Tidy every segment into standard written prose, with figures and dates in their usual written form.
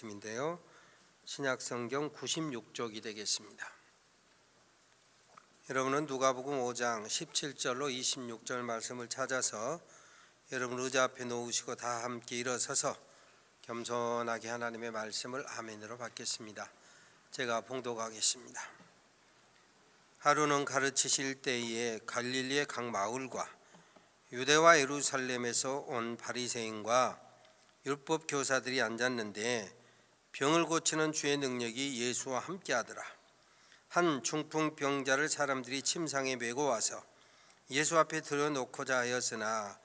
말씀인데요. 신약성경 96쪽이 되겠습니다. 여러분은 누가복음 5장 17절로 26절 말씀을 찾아서 여러분 의자 앞에 놓으시고 다 함께 일어서서 겸손하게 하나님의 말씀을 아멘으로 받겠습니다. 제가 봉독하겠습니다. 하루는 가르치실 때에 갈릴리의 각 마을과 유대와 예루살렘에서 온 바리새인과 율법 교사들이 앉았는데 병을 고치는 주의 능력이 예수와 함께하더라. 한 중풍병자를 사람들이 침상에 메고 와서 예수 앞에 들여놓고자 하였으나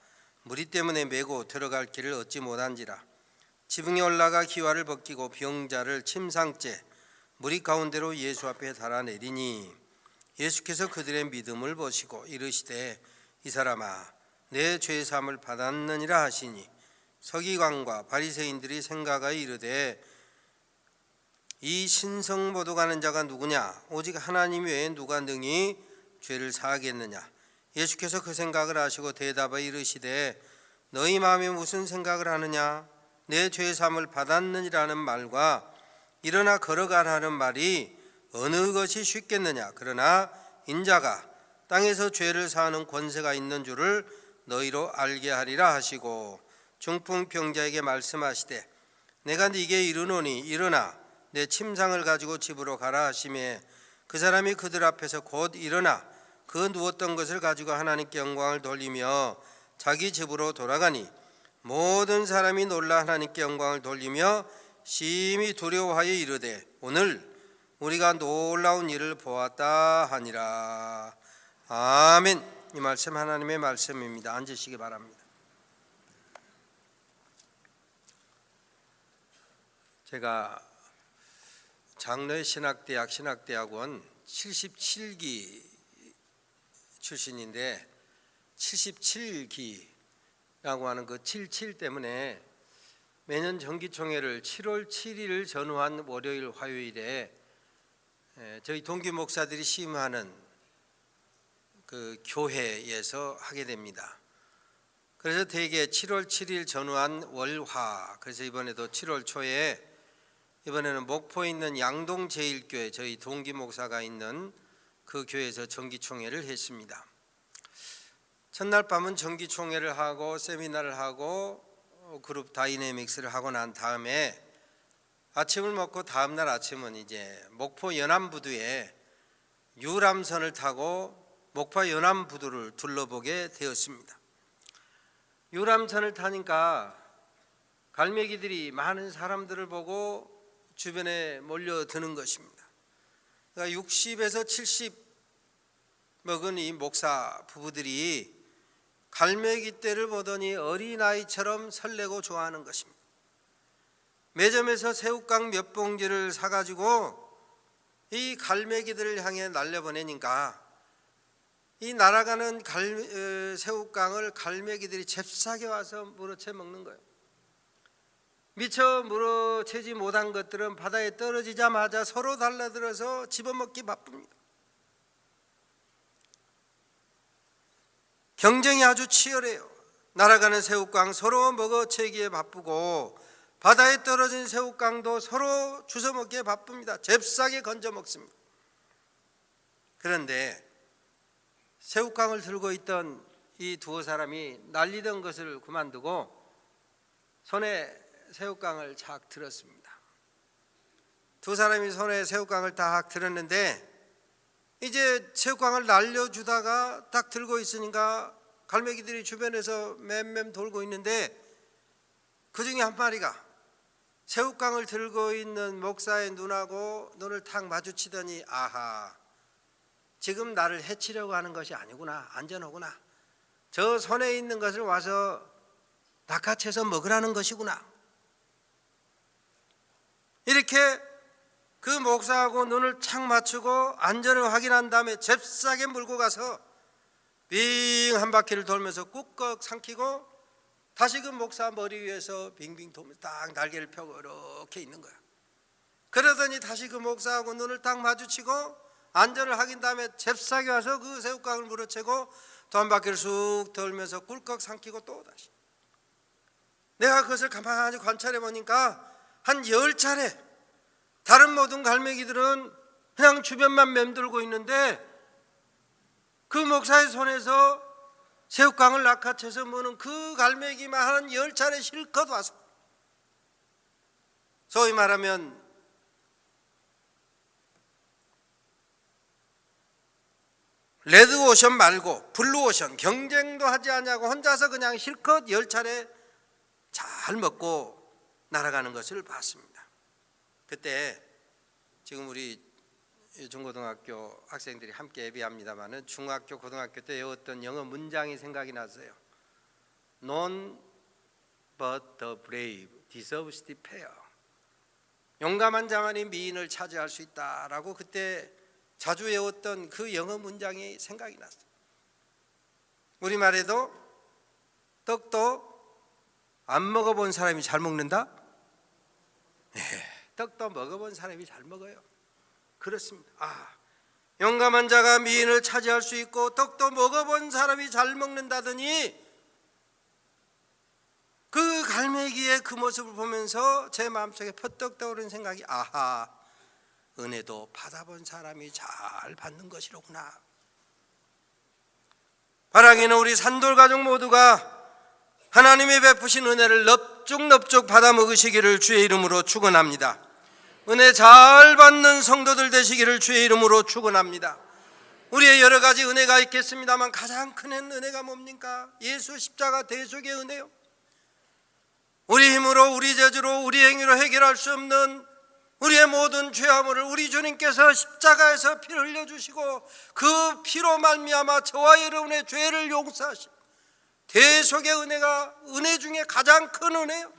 무리 때문에 메고 들어갈 길을 얻지 못한지라. 지붕에 올라가 기와를 벗기고 병자를 침상째 무리 가운데로 예수 앞에 달아내리니 예수께서 그들의 믿음을 보시고 이르시되 이 사람아 내 죄 사함을 받았느니라 하시니 서기관과 바리새인들이 생각하여 이르되 이 신성 모독하는 자가 누구냐? 오직 하나님 외에 누가 능히 죄를 사하겠느냐? 예수께서 그 생각을 하시고 대답하여 이르시되 너희 마음에 무슨 생각을 하느냐? 내 죄 사함을 받았느니라는 말과 일어나 걸어가라는 말이 어느 것이 쉽겠느냐? 그러나 인자가 땅에서 죄를 사하는 권세가 있는 줄을 너희로 알게 하리라 하시고 중풍병자에게 말씀하시되 내가 네게 이르노니 일어나 내 침상을 가지고 집으로 가라 하시매 그 사람이 그들 앞에서 곧 일어나 그 누웠던 것을 가지고 하나님께 영광을 돌리며 자기 집으로 돌아가니 모든 사람이 놀라 하나님께 영광을 돌리며 심히 두려워하여 이르되 오늘 우리가 놀라운 일을 보았다 하니라. 아멘. 이 말씀 하나님의 말씀입니다. 앉으시기 바랍니다. 제가 장로의 신학대학 신학대학원 77기 출신인데 77기라고 하는 그 77 때문에 매년 정기총회를 7월 7일 전후한 월요일 화요일에 저희 동기 목사들이 심하는 그 교회에서 하게 됩니다. 그래서 대개 7월 7일 전후한 월화, 그래서 이번에도 7월 초에 이번에는 목포에 있는 양동제일교회 저희 동기 목사가 있는 그 교회에서 정기총회를 했습니다. 첫날 밤은 정기총회를 하고 세미나를 하고 그룹 다이내믹스를 하고 난 다음에 아침을 먹고 다음날 아침은 이제 목포 연안부두에 유람선을 타고 목포 연안부두를 둘러보게 되었습니다. 유람선을 타니까 갈매기들이 많은 사람들을 보고 주변에 몰려드는 것입니다. 그러니까 60에서 70 먹은 이 목사 부부들이 갈매기 떼를 보더니 어린아이처럼 설레고 좋아하는 것입니다. 매점에서 새우깡 몇 봉지를 사가지고 이 갈매기들을 향해 날려보내니까 이 날아가는 새우깡을 갈매기들이 잽싸게 와서 물어채 먹는 거예요. 미처 물어채지 못한 것들은 바다에 떨어지자마자 서로 달라들어서 집어먹기 바쁩니다. 경쟁이 아주 치열해요. 날아가는 새우깡 서로 먹어채기에 바쁘고 바다에 떨어진 새우깡도 서로 주워먹기에 바쁩니다. 잽싸게 건져 먹습니다. 그런데 새우깡을 들고 있던 이 두어 사람이 날리던 것을 그만두고 손에 새우깡을 착 들었습니다. 두 사람이 손에 새우깡을 딱 들었는데 이제 새우깡을 날려주다가 딱 들고 있으니까 갈매기들이 주변에서 맴맴 돌고 있는데 그 중에 한 마리가 새우깡을 들고 있는 목사의 눈하고 눈을 탁 마주치더니 아하, 지금 나를 해치려고 하는 것이 아니구나, 안전하구나, 저 손에 있는 것을 와서 낚아채서 먹으라는 것이구나. 이렇게 그 목사하고 눈을 착 맞추고 안전을 확인한 다음에 잽싸게 물고 가서 빙 한 바퀴를 돌면서 꾹꾹 삼키고 다시 그 목사 머리 위에서 빙빙 돌면서 딱 날개를 펴고 이렇게 있는 거야. 그러더니 다시 그 목사하고 눈을 딱 마주치고 안전을 확인 다음에 잽싸게 와서 그 새우깡을 물어채고 또 한 바퀴를 쑥 돌면서 꿀꺽 삼키고 또 다시. 내가 그것을 가만히 관찰해 보니까 한 10차례 다른 모든 갈매기들은 그냥 주변만 맴돌고 있는데 그 목사의 손에서 새우깡을 낚아채서 먹는 그 갈매기만 한 10차례 실컷 와서, 소위 말하면 레드오션 말고 블루오션, 경쟁도 하지 않냐고 혼자서 그냥 실컷 10차례 잘 먹고 날아가는 것을 봤습니다. 그때 지금 우리 중고등학교 학생들이 함께 예배합니다마는 중학교 고등학교 때 외웠던 영어 문장이 생각이 났어요. None but the brave deserves the fair. 용감한 자만이 미인을 차지할 수 있다라고 그때 자주 외웠던 그 영어 문장이 생각이 났어요. 우리말에도 떡도 안 먹어본 사람이 잘 먹는다? 네, 떡도 먹어본 사람이 잘 먹어요. 그렇습니다. 용감한 자가 미인을 차지할 수 있고 떡도 먹어본 사람이 잘 먹는다더니 그 갈매기의 그 모습을 보면서 제 마음속에 퍼뜩 떠오르는 생각이, 아하, 은혜도 받아본 사람이 잘 받는 것이로구나. 바라기는 우리 산돌 가족 모두가 하나님이 베푸신 은혜를 넙죽넙죽 받아 먹으시기를 주의 이름으로 축원합니다. 은혜 잘 받는 성도들 되시기를 주의 이름으로 축원합니다. 우리의 여러 가지 은혜가 있겠습니다만 가장 큰 은혜가 뭡니까? 예수 십자가 대속의 은혜요. 우리 힘으로, 우리 재주로, 우리 행위로 해결할 수 없는 우리의 모든 죄화물을 우리 주님께서 십자가에서 피를 흘려주시고 그 피로 말미암아 저와 여러분의 죄를 용서하신 대속의 은혜가 은혜 중에 가장 큰 은혜요.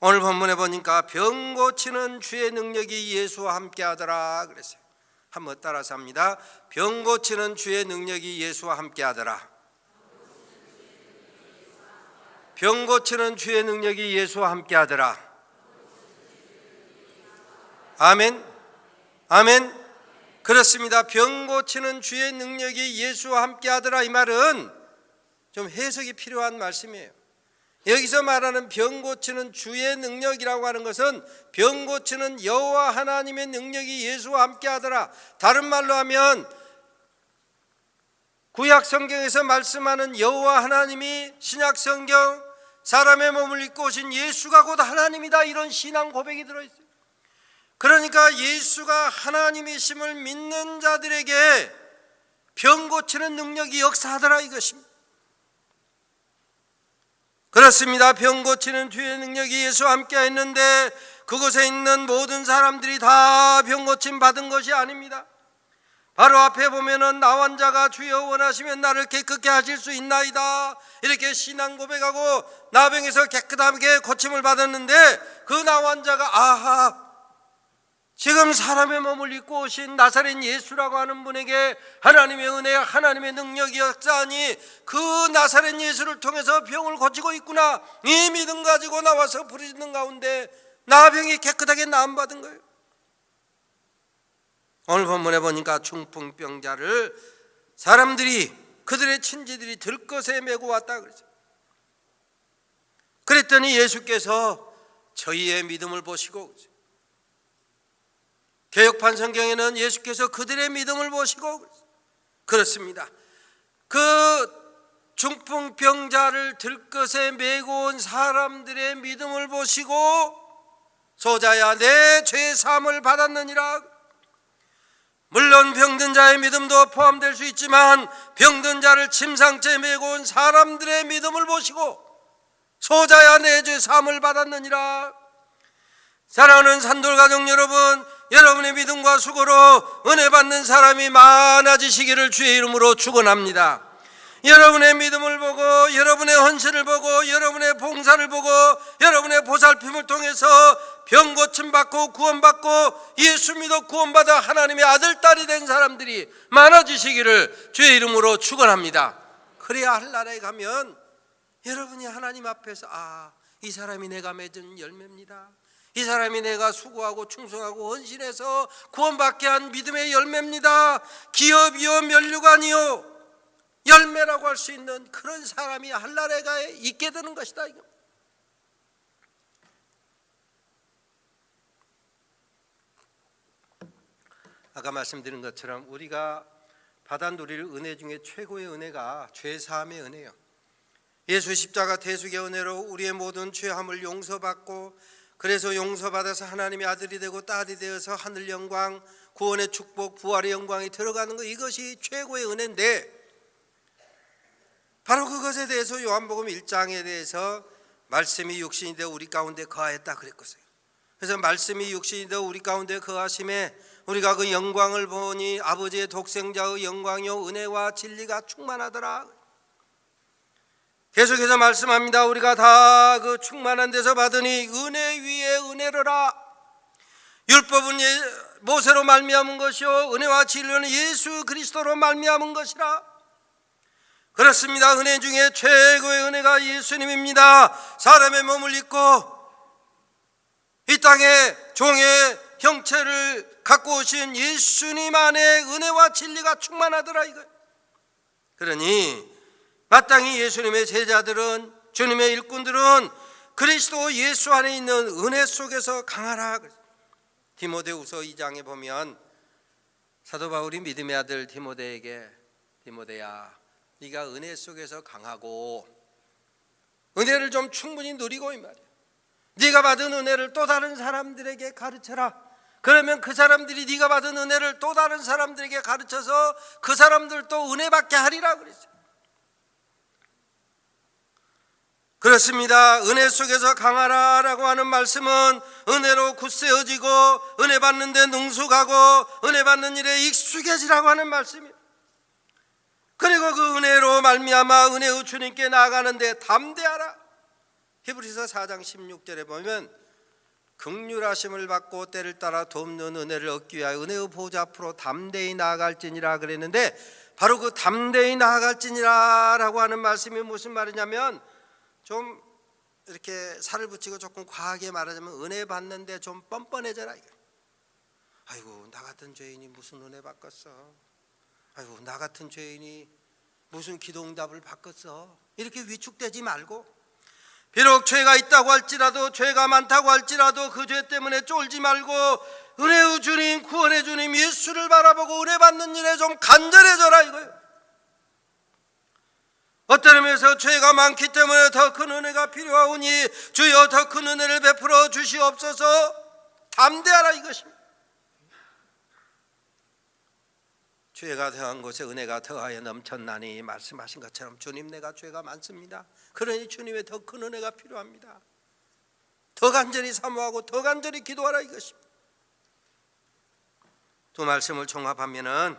오늘 본문에 보니까 병 고치는 주의 능력이 예수와 함께 하더라 그랬어요. 한번 따라서 합니다. 병 고치는 주의 능력이 예수와 함께 하더라. 병 고치는 주의 능력이 예수와 함께 하더라. 아멘. 아멘. 그렇습니다. 병 고치는 주의 능력이 예수와 함께 하더라. 이 말은 좀 해석이 필요한 말씀이에요. 여기서 말하는 병 고치는 주의 능력이라고 하는 것은 병 고치는 여호와 하나님의 능력이 예수와 함께 하더라. 다른 말로 하면 구약 성경에서 말씀하는 여호와 하나님이 신약 성경 사람의 몸을 입고 오신 예수가 곧 하나님이다, 이런 신앙 고백이 들어있어요. 그러니까 예수가 하나님이심을 믿는 자들에게 병 고치는 능력이 역사하더라 이것입니다. 그렇습니다. 병 고치는 주의 능력이 예수와 함께 했는데 그곳에 있는 모든 사람들이 다 병 고침 받은 것이 아닙니다. 바로 앞에 보면은 나 환자가 주여 원하시면 나를 깨끗게 하실 수 있나이다, 이렇게 신앙 고백하고 나병에서 깨끗하게 고침을 받았는데 그 나 환자가 아하, 지금 사람의 몸을 입고 오신 나사렛 예수라고 하는 분에게 하나님의 은혜, 하나님의 능력이 역사하니 그 나사렛 예수를 통해서 병을 고치고 있구나, 이 믿음 가지고 나와서 부르짖는 가운데 나병이 깨끗하게 나음받은 거예요. 오늘 본문에 보니까 중풍병자를 사람들이, 그들의 친지들이 들것에 메고 왔다 그랬어요. 그랬더니 예수께서 저희의 믿음을 보시고, 개역판 성경에는 예수께서 그들의 믿음을 보시고, 그렇습니다. 그 중풍병자를 들것에 메고 온 사람들의 믿음을 보시고 소자야 내 죄 사함을 받았느니라. 물론 병든 자의 믿음도 포함될 수 있지만 병든 자를 침상째 메고 온 사람들의 믿음을 보시고 소자야 내 죄 사함을 받았느니라. 사랑하는 산돌 가족 여러분, 여러분의 믿음과 수고로 은혜 받는 사람이 많아지시기를 주의 이름으로 축원합니다. 여러분의 믿음을 보고, 여러분의 헌신을 보고, 여러분의 봉사를 보고, 여러분의 보살핌을 통해서 병 고침 받고 구원받고 예수 믿어 구원받아 하나님의 아들 딸이 된 사람들이 많아지시기를 주의 이름으로 축원합니다. 그래야 한나라에 가면 여러분이 하나님 앞에서 이 사람이 내가 맺은 열매입니다, 이 사람이 내가 수고하고 충성하고 헌신해서 구원받게 한 믿음의 열매입니다, 기업이요 면류관이요 열매라고 할 수 있는 그런 사람이 한나라에 있게 되는 것이다. 아까 말씀드린 것처럼 우리가 받아 누릴 은혜 중에 최고의 은혜가 죄사함의 은혜예요. 예수 십자가 대속의 은혜로 우리의 모든 죄함을 용서받고, 그래서 용서받아서 하나님의 아들이 되고 딸이 되어서 하늘 영광, 구원의 축복, 부활의 영광이 들어가는 것, 이것이 최고의 은혜인데, 바로 그것에 대해서 요한복음 1장에 대해서 말씀이 육신이 되어 우리 가운데 거하였다 그랬거든요. 그래서 말씀이 육신이 되어 우리 가운데 거하심에 우리가 그 영광을 보니 아버지의 독생자의 영광이요 은혜와 진리가 충만하더라. 계속해서 말씀합니다. 우리가 다 그 충만한 데서 받으니 은혜 위에 은혜로라. 율법은 모세로 말미암은 것이요 은혜와 진리는 예수 그리스도로 말미암은 것이라. 그렇습니다. 은혜 중에 최고의 은혜가 예수님입니다. 사람의 몸을 입고 이 땅에 종의 형체를 갖고 오신 예수님 안에 은혜와 진리가 충만하더라 이거예요. 그러니 마땅히 예수님의 제자들은, 주님의 일꾼들은 그리스도 예수 안에 있는 은혜 속에서 강하라. 디모데후서 2장에 보면 사도 바울이 믿음의 아들 디모데에게, 디모데야, 네가 은혜 속에서 강하고 은혜를 좀 충분히 누리고, 이 말이야, 네가 받은 은혜를 또 다른 사람들에게 가르쳐라. 그러면 그 사람들이 네가 받은 은혜를 또 다른 사람들에게 가르쳐서 그 사람들도 은혜 받게 하리라 그랬어요. 그렇습니다. 은혜 속에서 강하라라고 하는 말씀은 은혜로 굳세어지고 은혜 받는 데 능숙하고 은혜 받는 일에 익숙해지라고 하는 말씀이에요. 그리고 그 은혜로 말미암아 은혜의 주님께 나아가는데 담대하라. 히브리서 4장 16절에 보면 긍휼하심을 받고 때를 따라 돕는 은혜를 얻기 위하여 은혜의 보좌 앞으로 담대히 나아갈지니라 그랬는데, 바로 그 담대히 나아갈지니라라고 하는 말씀이 무슨 말이냐면, 좀 이렇게 살을 붙이고 조금 과하게 말하자면 은혜 받는데 좀 뻔뻔해져라. 아이고, 나 같은 죄인이 무슨 은혜 받겠어. 아이고, 나 같은 죄인이 무슨 기도응답을 받겠어. 이렇게 위축되지 말고, 비록 죄가 있다고 할지라도, 죄가 많다고 할지라도 그 죄 때문에 쫄지 말고 은혜의 주님, 구원의 주님 예수를 바라보고 은혜 받는 일에 좀 간절해져라 이거예요. 어떤 의미에서 죄가 많기 때문에 더 큰 은혜가 필요하오니 주여 더 큰 은혜를 베풀어 주시옵소서. 담대하라 이것입니다. 죄가 더한 곳에 은혜가 더하여 넘쳤나니 말씀하신 것처럼 주님, 내가 죄가 많습니다. 그러니 주님의 더 큰 은혜가 필요합니다. 더 간절히 사모하고 더 간절히 기도하라 이것입니다. 두 말씀을 종합하면은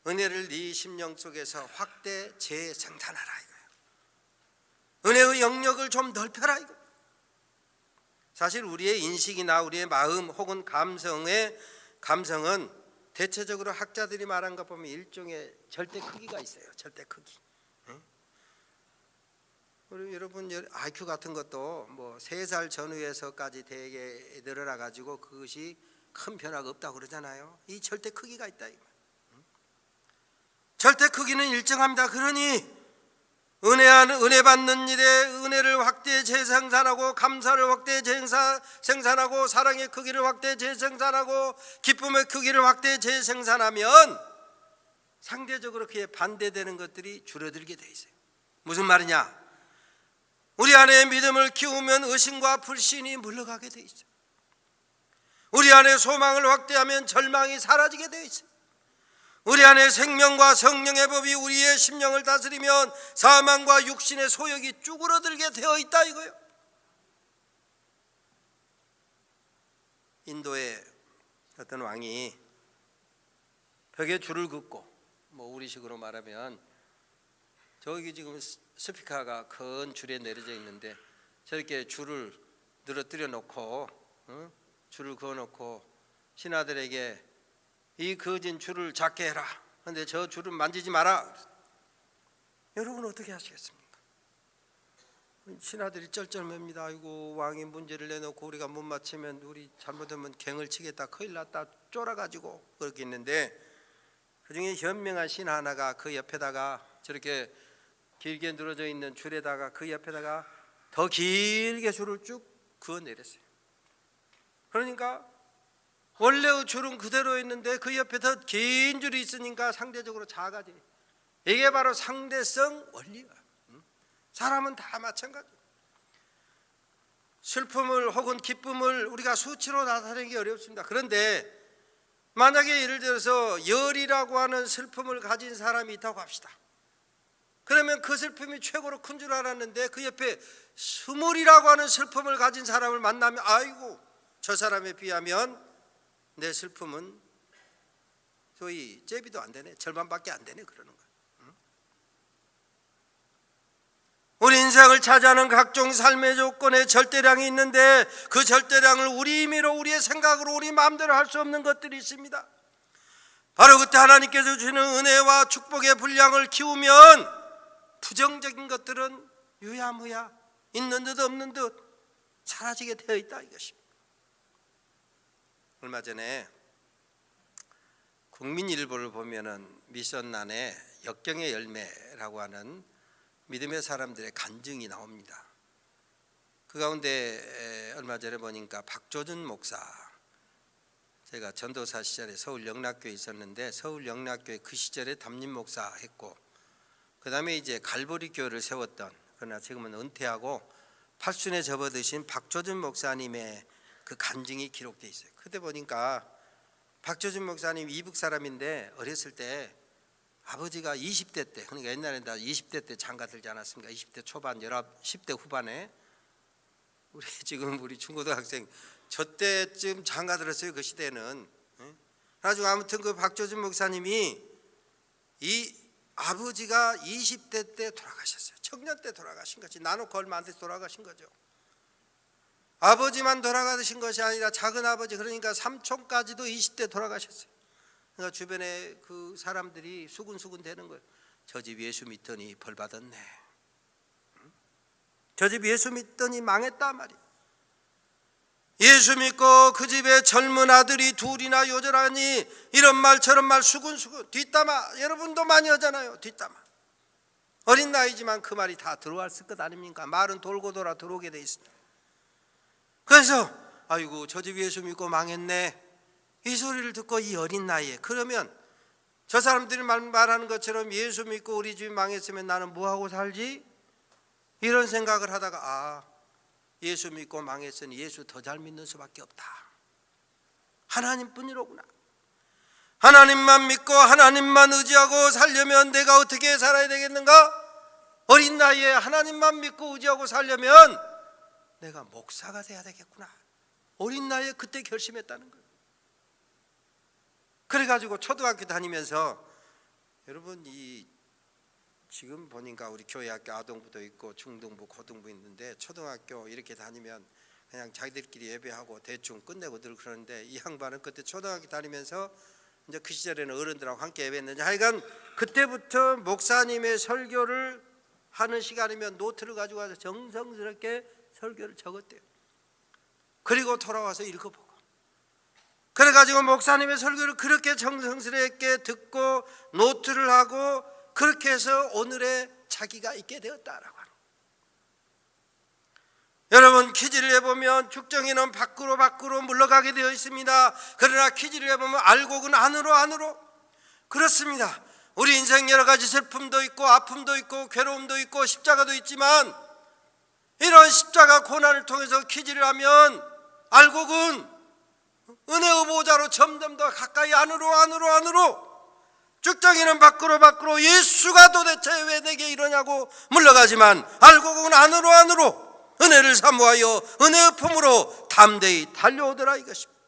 은혜를 네 심령 속에서 확대 재생산하라 이거예요. 은혜의 영역을 좀 넓혀라 이거예요. 사실 우리의 인식이나 우리의 마음 혹은 감성은 대체적으로 학자들이 말한 것 보면 일종의 절대 크기가 있어요. 절대 크기. 우리 여러분 IQ 같은 것도 뭐 3살 전후에서까지 되게 늘어나 가지고 그것이 큰 변화가 없다고 그러잖아요. 이 절대 크기가 있다 이 말. 절대 크기는 일정합니다. 그러니 은혜 받는 일에 은혜를 확대 재생산하고, 감사를 확대 재생산하고, 사랑의 크기를 확대 재생산하고, 기쁨의 크기를 확대 재생산하면 상대적으로 그에 반대되는 것들이 줄어들게 돼 있어요. 무슨 말이냐? 우리 안에 믿음을 키우면 의심과 불신이 물러가게 돼 있어요. 우리 안에 소망을 확대하면 절망이 사라지게 돼 있어요. 우리 안에 생명과 성령의 법이 우리의 심령을 다스리면 사망과 육신의 소욕이 쭈그러들게 되어 있다 이거예요. 인도의 어떤 왕이 벽에 줄을 긋고, 뭐 우리식으로 말하면 저기 지금 스피커가 큰 줄에 내려져 있는데 저렇게 줄을 늘어뜨려 놓고 줄을 그어 놓고 신하들에게 이 그어진 줄을 작게 해라. 그런데 저 줄은 만지지 마라. 여러분 어떻게 하시겠습니까? 신하들이 쩔쩔맵니다. 아이고, 왕이 문제를 내놓고 우리가 못 맞추면 우리 잘못하면 갱을 치겠다, 큰일 났다, 쫄아가지고 그렇게 있는데, 그 중에 현명한 신하 하나가 그 옆에다가 저렇게 길게 늘어져 있는 줄에다가 그 옆에다가 더 길게 줄을 쭉 그어 내렸어요. 그러니까 원래 줄은 그대로 있는데 그 옆에 더 긴 줄이 있으니까 상대적으로 작아져요. 이게 바로 상대성 원리가. 사람은 다 마찬가지. 슬픔을 혹은 기쁨을 우리가 수치로 나타내기 어렵습니다. 그런데 만약에 예를 들어서 열이라고 하는 슬픔을 가진 사람이 있다고 합시다. 그러면 그 슬픔이 최고로 큰 줄 알았는데 그 옆에 스물이라고 하는 슬픔을 가진 사람을 만나면 아이고 저 사람에 비하면 내 슬픔은 소위 제비도 안 되네, 절반밖에 안 되네 그러는 거예요. 우리 인생을 차지하는 각종 삶의 조건에 절대량이 있는데 그 절대량을 우리 임의로 우리의 생각으로 우리 마음대로 할 수 없는 것들이 있습니다. 바로 그때 하나님께서 주시는 은혜와 축복의 분량을 키우면 부정적인 것들은 유야무야 있는 듯 없는 듯 사라지게 되어 있다 이것입니다. 얼마 전에 국민일보를 보면은 미션란에 역경의 열매라고 하는 믿음의 사람들의 간증이 나옵니다. 그 가운데 얼마 전에 보니까 박조준 목사, 제가 전도사 시절에 서울 영락교에 있었는데 서울 영락교에 그 시절에 담임 목사 했고 그 다음에 이제 갈보리 교회를 세웠던, 그러나 지금은 은퇴하고 팔순에 접어드신 박조준 목사님의 그 간증이 기록되어 있어요. 그때 보니까 박조준 목사님 이북 사람인데 어렸을 때 아버지가 20대 때, 그러니까 옛날에 다 20대 때 장가 들지 않았습니까? 20대 초반, 10대 후반에 우리 중고등학생 저 때쯤 장가 들었어요. 그 시대는. 나중에 아무튼 그 박조준 목사님이 이 아버지가 20대 때 돌아가셨어요. 청년 때 돌아가신 거지. 나놓고 얼마 안 돼서 돌아가신 거죠. 아버지만 돌아가신 것이 아니라 작은 아버지, 그러니까 삼촌까지도 20대 돌아가셨어요. 그러니까 주변에 그 사람들이 수군수군 되는 거예요. 저 집 예수 믿더니 벌 받았네. 저 집 예수 믿더니 망했다 말이에요. 예수 믿고 그 집에 젊은 아들이 둘이나 요절하니 이런 말 저런 말 수군수군 뒷담화, 여러분도 많이 하잖아요. 뒷담화. 어린 나이지만 그 말이 다 들어왔을 것 아닙니까? 말은 돌고 돌아 들어오게 돼 있습니다. 그래서 아이고 저 집 예수 믿고 망했네, 이 소리를 듣고 이 어린 나이에, 그러면 저 사람들이 말하는 것처럼 예수 믿고 우리 집이 망했으면 나는 뭐하고 살지? 이런 생각을 하다가 예수 믿고 망했으니 예수 더 잘 믿는 수밖에 없다. 하나님뿐이로구나. 하나님만 믿고 하나님만 의지하고 살려면 내가 어떻게 살아야 되겠는가? 어린 나이에 하나님만 믿고 의지하고 살려면 내가 목사가 돼야 되겠구나. 어린 나이에 그때 결심했다는 거예요. 그래가지고 초등학교 다니면서, 여러분 이 지금 보니까 우리 교회 학교 아동부도 있고 중등부 고등부 있는데 초등학교 이렇게 다니면 그냥 자기들끼리 예배하고 대충 끝내고 늘 그러는데 이 양반은 그때 초등학교 다니면서 이제 그 시절에는 어른들하고 함께 예배했는데 하여간 그때부터 목사님의 설교를 하는 시간이면 노트를 가지고 와서 정성스럽게 설교를 적었대요. 그리고 돌아와서 읽어보고, 그래가지고 목사님의 설교를 그렇게 정성스럽게 듣고 노트를 하고 그렇게 해서 오늘의 자기가 있게 되었다라고 하는. 여러분 퀴즈를 해보면 죽정이는 밖으로 물러가게 되어 있습니다. 그러나 퀴즈를 해보면 알곡은 안으로. 그렇습니다. 우리 인생 여러 가지 슬픔도 있고 아픔도 있고 괴로움도 있고 십자가도 있지만 이런 십자가 고난을 통해서 퀴즈를 하면 알곡은 은혜의 보좌로 점점 더 가까이 안으로 쭉정이는 밖으로 예수가 도대체 왜 내게 이러냐고 물러가지만 알곡은 안으로 은혜를 사모하여 은혜의 품으로 담대히 달려오더라 이것입니다.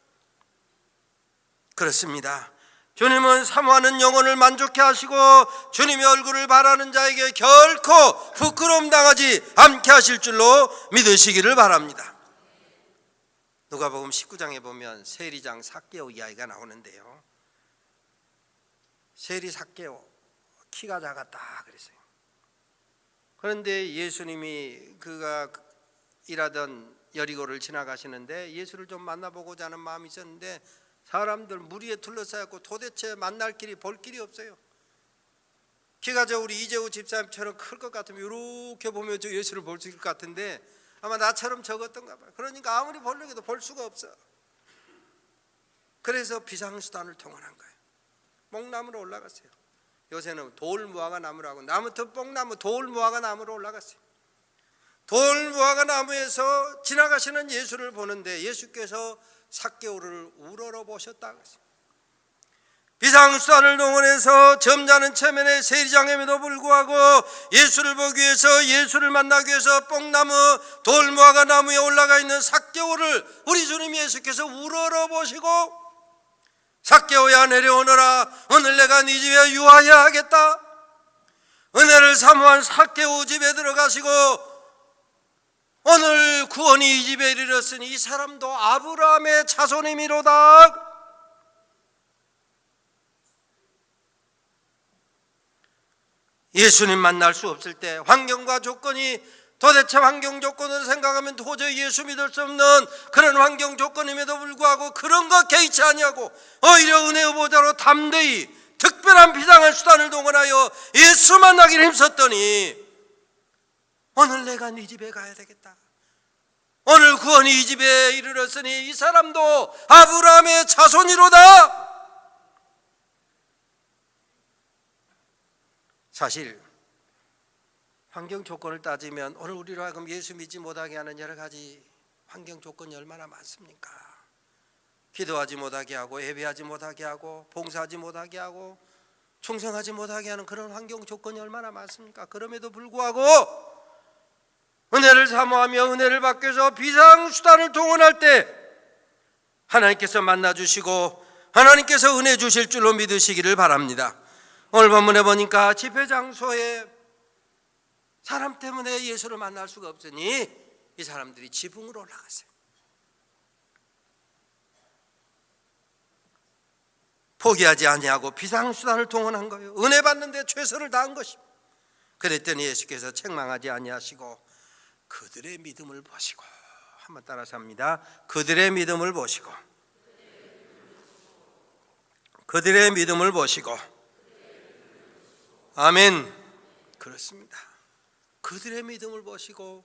그렇습니다. 주님은 사모하는 영혼을 만족해 하시고 주님의 얼굴을 바라는 자에게 결코 부끄러움 당하지 않게 하실 줄로 믿으시기를 바랍니다. 누가복음 19장에 보면 세리장 삭개오 이야기가 나오는데요. 세리 삭개오 키가 작았다 그랬어요. 그런데 예수님이 그가 일하던 여리고를 지나가시는데 예수를 좀 만나보고자 하는 마음이 있었는데 사람들 무리에 둘러싸였고 도대체 만날 길이 볼 길이 없어요. 키가 저 우리 이재우 집사님처럼 클 것 같으면 이렇게 보면 저 예수를 볼 수 있을 것 같은데 아마 나처럼 적었던가 봐요. 그러니까 아무리 보려고 해도 볼 수가 없어. 그래서 비상수단을 통원한 거예요. 뽕나무로 올라갔어요. 요새는 돌무화과 나무라고, 나무터 뽕나무 돌무화과 나무로 올라갔어요. 돌무화과 나무에서 지나가시는 예수를 보는데 예수께서 삭개오를 우러러 보셨다 그랬어요. 비상수단을 동원해서 점잖은 체면의 세리장임에도 불구하고 예수를 보기 위해서, 예수를 만나기 위해서 뽕나무 돌무화과 나무에 올라가 있는 삭개오를 우리 주님 예수께서 우러러 보시고, 삭개오야 내려오너라, 오늘 내가 네 집에 유하여 하겠다. 은혜를 사모한 삭개오 집에 들어가시고 오늘 구원이 이 집에 이르렀으니 이 사람도 아브라함의 자손이미로다. 예수님 만날 수 없을 때 환경과 조건이, 도대체 환경 조건을 생각하면 도저히 예수 믿을 수 없는 그런 환경 조건임에도 불구하고 그런 거 개의치 아니하고 오히려 은혜의 보좌로 담대히 특별한 비상의 수단을 동원하여 예수 만나기를 힘썼더니 오늘 내가 네 집에 가야 되겠다. 오늘 구원이 이 집에 이르렀으니 이 사람도 아브라함의 자손이로다. 사실 환경 조건을 따지면 오늘 우리로 하여금 예수 믿지 못하게 하는 여러 가지 환경 조건이 얼마나 많습니까? 기도하지 못하게 하고, 예배하지 못하게 하고, 봉사하지 못하게 하고, 충성하지 못하게 하는 그런 환경 조건이 얼마나 많습니까? 그럼에도 불구하고 은혜를 사모하며 은혜를 받기 위해서 비상수단을 동원할 때 하나님께서 만나주시고 하나님께서 은혜 주실 줄로 믿으시기를 바랍니다. 오늘 본문에 보니까 집회 장소에 사람 때문에 예수를 만날 수가 없으니 이 사람들이 지붕으로 올라갔어요. 포기하지 아니하고 비상수단을 동원한 거예요. 은혜 받는데 최선을 다한 것입니다. 그랬더니 예수께서 책망하지 아니하시고 그들의 믿음을 보시고, 한번 따라서 합니다. 그들의 믿음을 보시고, 그들의 믿음을 보시고. 아멘. 그렇습니다. 그들의 믿음을 보시고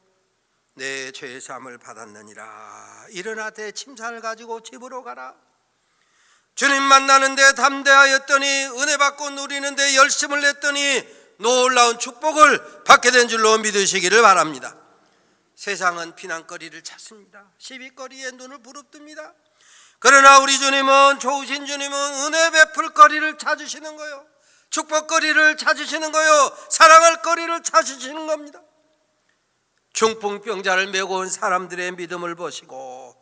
내 죄의 사함을 받았느니라. 일어나 대 침상을 가지고 집으로 가라. 주님 만나는데 담대하였더니, 은혜 받고 누리는데 열심을 냈더니 놀라운 축복을 받게 된 줄로 믿으시기를 바랍니다. 세상은 비난거리를 찾습니다. 시비거리에 눈을 부릅뜨립니다. 그러나 우리 주님은, 좋으신 주님은 은혜 베풀 거리를 찾으시는 거예요. 축복거리를 찾으시는 거예요. 사랑할 거리를 찾으시는 겁니다. 중풍병자를 메고 온 사람들의 믿음을 보시고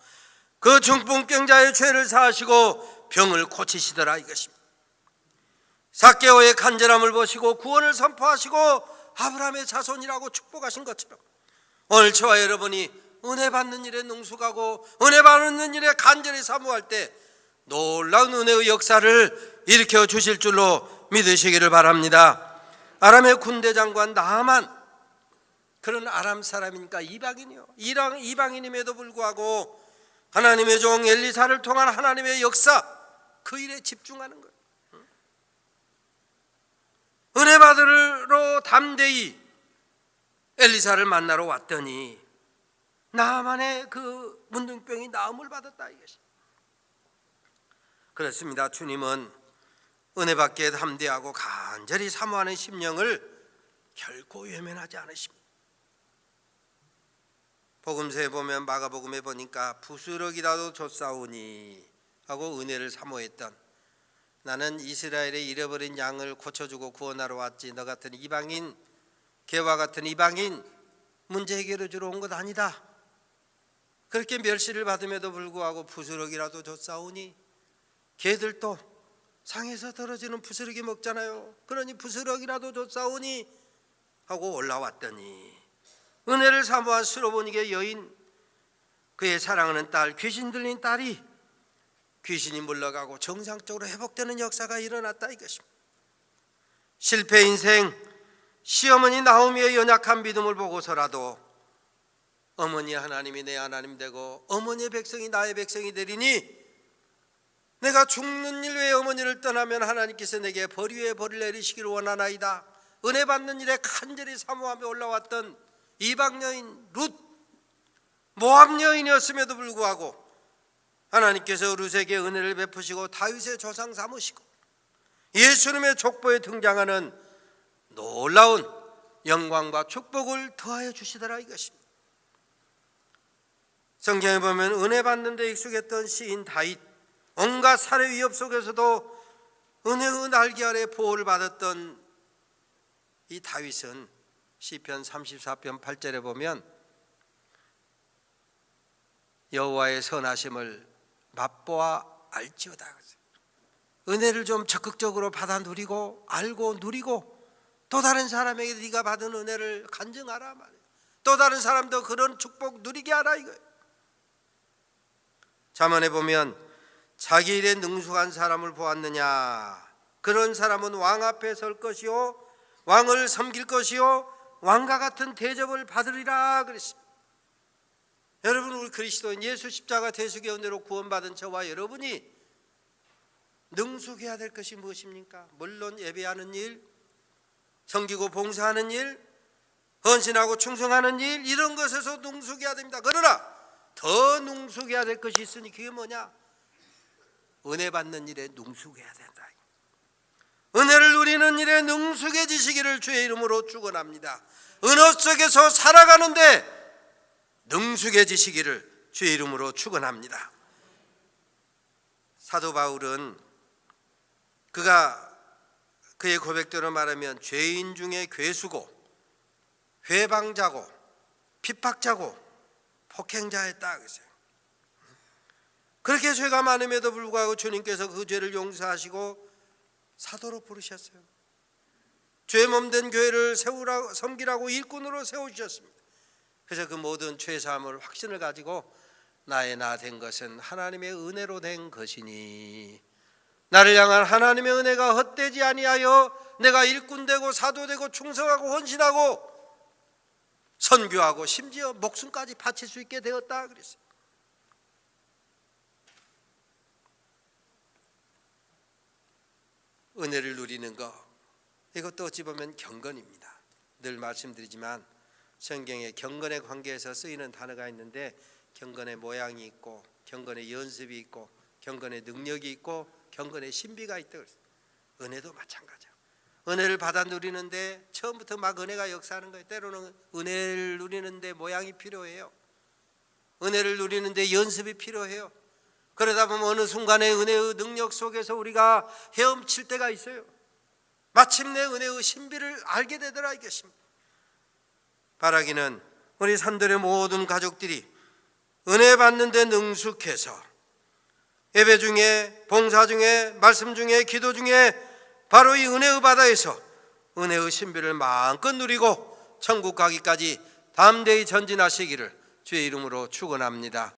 그 중풍병자의 죄를 사하시고 병을 고치시더라 이것입니다. 삭개오의 간절함을 보시고 구원을 선포하시고 아브라함의 자손이라고 축복하신 것처럼 오늘 저와 여러분이 은혜 받는 일에 능숙하고 은혜 받는 일에 간절히 사모할 때 놀라운 은혜의 역사를 일으켜 주실 줄로 믿으시기를 바랍니다. 아람의 군대 장관 나하만, 그런 아람 사람이니까 이방인이요. 이방인임에도 불구하고 하나님의 종 엘리사를 통한 하나님의 역사, 그 일에 집중하는 거예요. 은혜 받으러 담대히 엘리사를 만나러 왔더니 나하만의 그 문둥병이 나음을 받았다 이것이. 그렇습니다. 주님은 은혜 받기에 담대하고 간절히 사모하는 심령을 결코 외면하지 않으십니다. 복음서에 보면, 마가복음에 보니까 부스럭이라도 줬사오니 하고 은혜를 사모했던, 나는 이스라엘의 잃어버린 양을 고쳐주고 구원하러 왔지, 너 같은 이방인, 개와 같은 이방인 문제 해결해 주러 온 것 아니다. 그렇게 멸시를 받음에도 불구하고 부스럭이라도 줬사오니, 개들도 상에서 떨어지는 부스러기 먹잖아요. 그러니 부스럭이라도 줬사오니 하고 올라왔더니 은혜를 사모한 스로보니게 여인, 그의 사랑하는 딸, 귀신 들린 딸이 귀신이 물러가고 정상적으로 회복되는 역사가 일어났다 이것입니다. 실패 인생, 시어머니 나오미의 연약한 믿음을 보고서라도 어머니 하나님이 내 하나님 되고 어머니의 백성이 나의 백성이 되리니 내가 죽는 일 외에 어머니를 떠나면 하나님께서 내게 벌 위에 벌을 내리시기를 원하나이다 은혜 받는 일에 간절히 사모하며 올라왔던 이방 여인 룻, 모압 여인이었음에도 불구하고 하나님께서 룻에게 은혜를 베푸시고 다윗의 조상 삼으시고 예수님의 족보에 등장하는 놀라운 영광과 축복을 더하여 주시더라 이것입니다. 성경에 보면 은혜 받는 데 익숙했던 시인 다윗, 온갖 살해 위협 속에서도 은혜의 날개 아래 보호를 받았던 이 다윗은 시편 34편 8절에 보면 여호와의 선하심을 맛보아 알지어다. 은혜를 좀 적극적으로 받아 누리고 알고 누리고 또 다른 사람에게 네가 받은 은혜를 간증하라 말이에요. 또 다른 사람도 그런 축복 누리게 하라 이거예요. 잠언에 보면 자기 일에 능숙한 사람을 보았느냐, 그런 사람은 왕 앞에 설 것이요 왕을 섬길 것이요 왕과 같은 대접을 받으리라 그랬습니다. 여러분, 우리 그리스도인 예수 십자가 대속의 은혜로 구원받은 저와 여러분이 능숙해야 될 것이 무엇입니까? 물론 예배하는 일, 섬기고 봉사하는 일, 헌신하고 충성하는 일, 이런 것에서 능숙해야 됩니다. 그러나 더 능숙해야 될 것이 있으니 그게 뭐냐? 은혜 받는 일에 능숙해야 된다. 은혜를 누리는 일에 능숙해지시기를 주의 이름으로 축원합니다. 은혜 속에서 살아가는데 능숙해지시기를 주의 이름으로 축원합니다. 사도 바울은 그의 고백대로 말하면 죄인 중에 괴수고 회방자고 핍박자고 폭행자였다. 그렇게 죄가 많음에도 불구하고 주님께서 그 죄를 용서하시고 사도로 부르셨어요. 죄 몸된 교회를 섬기라고 일꾼으로 세우셨습니다. 그래서 그 모든 죄사함을 확신을 가지고 나의 나 된 것은 하나님의 은혜로 된 것이니 나를 향한 하나님의 은혜가 헛되지 아니하여 내가 일꾼 되고 사도 되고 충성하고 헌신하고 선교하고 심지어 목숨까지 바칠 수 있게 되었다 그랬어요. 은혜를 누리는 것, 이것도 어찌 보면 경건입니다. 늘 말씀드리지만 성경에 경건의 관계에서 쓰이는 단어가 있는데 경건의 모양이 있고 경건의 연습이 있고 경건의 능력이 있고 경건의 신비가 있다 그랬어요. 은혜도 마찬가지야. 은혜를 받아 누리는데 처음부터 막 은혜가 역사하는 거예요. 때로는 은혜를 누리는데 모양이 필요해요. 은혜를 누리는데 연습이 필요해요. 그러다 보면 어느 순간에 은혜의 능력 속에서 우리가 헤엄칠 때가 있어요. 마침내 은혜의 신비를 알게 되더라 이것입니다. 바라기는 우리 산들의 모든 가족들이 은혜 받는 데 능숙해서 예배 중에 봉사 중에 말씀 중에 기도 중에 바로 이 은혜의 바다에서 은혜의 신비를 마음껏 누리고 천국 가기까지 담대히 전진하시기를 주의 이름으로 축원합니다.